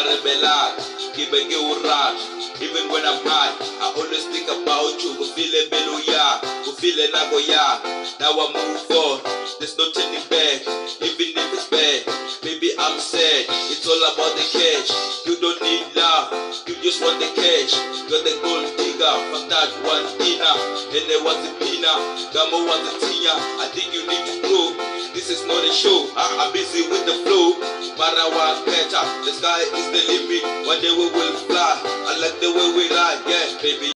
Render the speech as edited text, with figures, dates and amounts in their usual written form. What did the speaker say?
rebel, keep a girl right. Even when I'm high, I always think about you. Go feel it below ya, go feel it nago ya. Now I move on, there's no turning back. Even if it's bad, maybe I'm sad. It's all about the cash. You don't need love, you just want the cash. You're the gold digger, from that one dinner. And there was a pina, Gamo was a tina. I think you need to grow. This is not a show, I'm busy with the flow. Marawa better, the sky is the limit. One day we will fly. I like the way we ride, yeah, baby.